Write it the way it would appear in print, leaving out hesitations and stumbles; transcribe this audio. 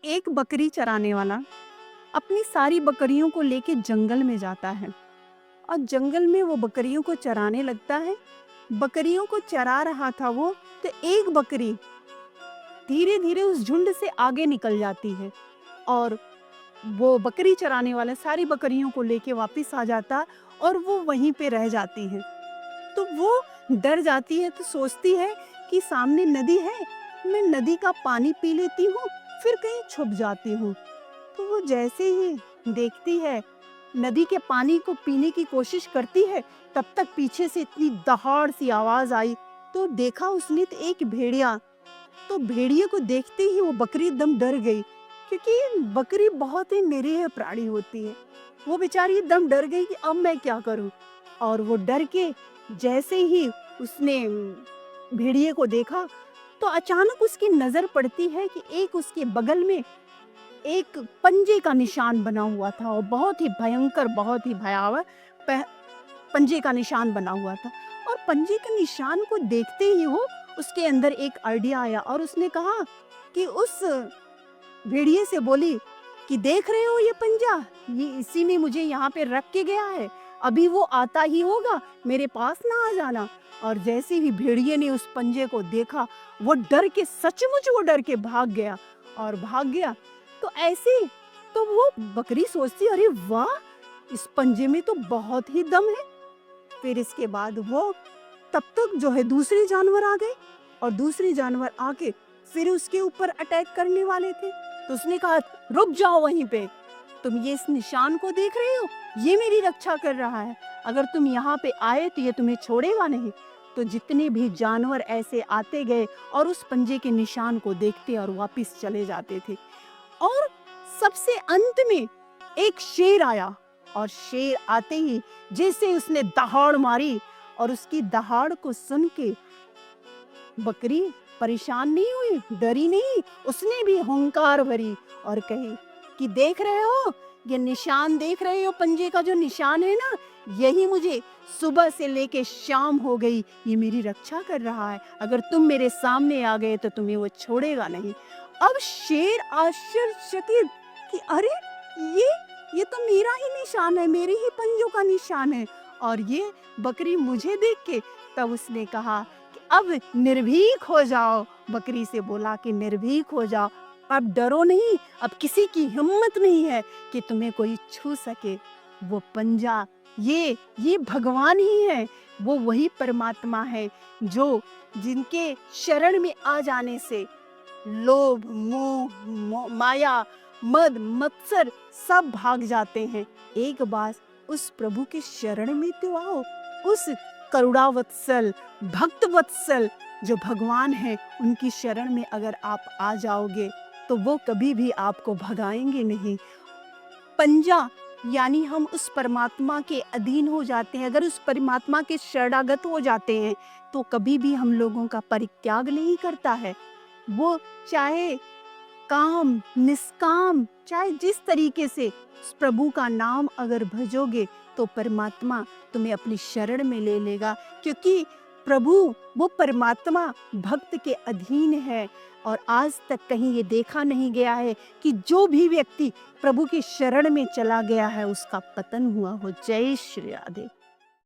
एक बकरी चराने वाला अपनी सारी बकरियों को लेके जंगल में जाता है और जंगल में वो बकरियों को चराने लगता है। बकरियों को चरा रहा था वो, तो एक बकरी धीरे धीरे उस झुंड से आगे निकल जाती है और वो बकरी चराने वाला सारी बकरियों को लेके वापस आ जाता और वो वहीं पे रह जाती है। तो वो डर जाती है, तो सोचती है कि सामने नदी है, मैं नदी का पानी पी लेती हूँ, फिर कहीं छुप जाती हूँ। तो वो जैसे ही देखती है, नदी के पानी को पीने की कोशिश करती है, तब तक पीछे से इतनी दहाड़ सी आवाज आई। तो देखा उसने तो एक भेड़िया। तो भेड़िए को देखते ही वो बकरी एकदम डर गई, क्योंकि बकरी बहुत ही निरीह प्राणी होती है। वो बेचारी एकदम डर गई कि अब मैं क्या करूं। और वो डर के जैसे ही उसने भेड़िए को देखा, तो अचानक उसकी नजर पड़ती है कि एक उसके बगल में एक पंजे का निशान बना हुआ था और बहुत ही भयंकर, बहुत ही भयावह पह- पंजे का निशान बना हुआ था। और पंजे के निशान को देखते ही वो उसके अंदर एक आइडिया आया और उसने कहा कि उस भेड़िए से बोली कि देख रहे हो ये पंजा, ये इसी ने मुझे यहाँ पे रख के गया है, अभी वो आता ही होगा, मेरे पास ना आ जाना। और जैसे ही भेड़िए ने उस पंजे को देखा, वो डर के, सचमुच वो डर के भाग गया और भाग गया। तो ऐसे तो वो बकरी सोचती, अरे वाह, इस पंजे में तो बहुत ही दम है। फिर इसके बाद वो तब तक जो है दूसरे जानवर आ गए और दूसरे जानवर आके फिर उसके ऊपर अटैक करने वाले थे। तो उसने कहा, रुक जाओ वहीं पे, तुम ये इस निशान को देख रहे हो, ये मेरी रक्षा कर रहा है, अगर तुम यहाँ पे आए तो ये तुम्हें छोड़ेगा नहीं। तो जितने भी जानवर ऐसे आते गए और उस पंजे के निशान को देखते और वापस चले जाते थे। और सबसे अंत में एक शेर आया और शेर आते ही जैसे उसने दहाड़ मारी, और उसकी दहाड़ को सुन के बकरी परेशान नहीं हुई, डरी नहीं, उसने भी हुंकार भरी और कही कि देख रहे हो, ये निशान देख रहे हो, पंजे का जो निशान है ना, यही मुझे सुबह से लेके शाम हो गई, ये मेरी रक्षा कर रहा है, अगर तुम मेरे सामने आ गए तो तुम्हें वो छोड़ेगा नहीं। अब शेर आश्चर्यचकित कि अरे, ये ये तो मेरा ही निशान है, मेरे ही पंजों का निशान है, और ये बकरी मुझे देख के, तब उसने कहा कि अब निर्भीक हो जाओ। बकरी से बोला कि निर्भीक हो जाओ, अब डरो नहीं, अब किसी की हिम्मत नहीं है कि तुम्हें कोई छू सके। वो पंजा, ये भगवान ही है, वो वही परमात्मा है जो, जिनके शरण में आ जाने से लोभ, माया, मद, मत्सर सब भाग जाते हैं। एक बार उस प्रभु के शरण में तो आओ, उस करुणावत्सल, भक्त वत्सल जो भगवान है, उनकी शरण में अगर आप आ जाओगे तो वो कभी भी आपको भगाएंगे नहीं। पंजा यानी हम उस परमात्मा के अधीन हो जाते हैं, अगर उस परमात्मा के शरणागत हो जाते हैं तो कभी भी हम लोगों का परित्याग नहीं करता है। वो चाहे काम, निष्काम, चाहे जिस तरीके से उस प्रभु का नाम अगर भजोगे तो परमात्मा तुम्हें अपनी शरण में ले लेगा, क्योंकि प्रभु, वो परमात्मा भक्त के अधीन है। और आज तक कहीं ये देखा नहीं गया है कि जो भी व्यक्ति प्रभु की शरण में चला गया है उसका पतन हुआ हो। जय श्री राधे।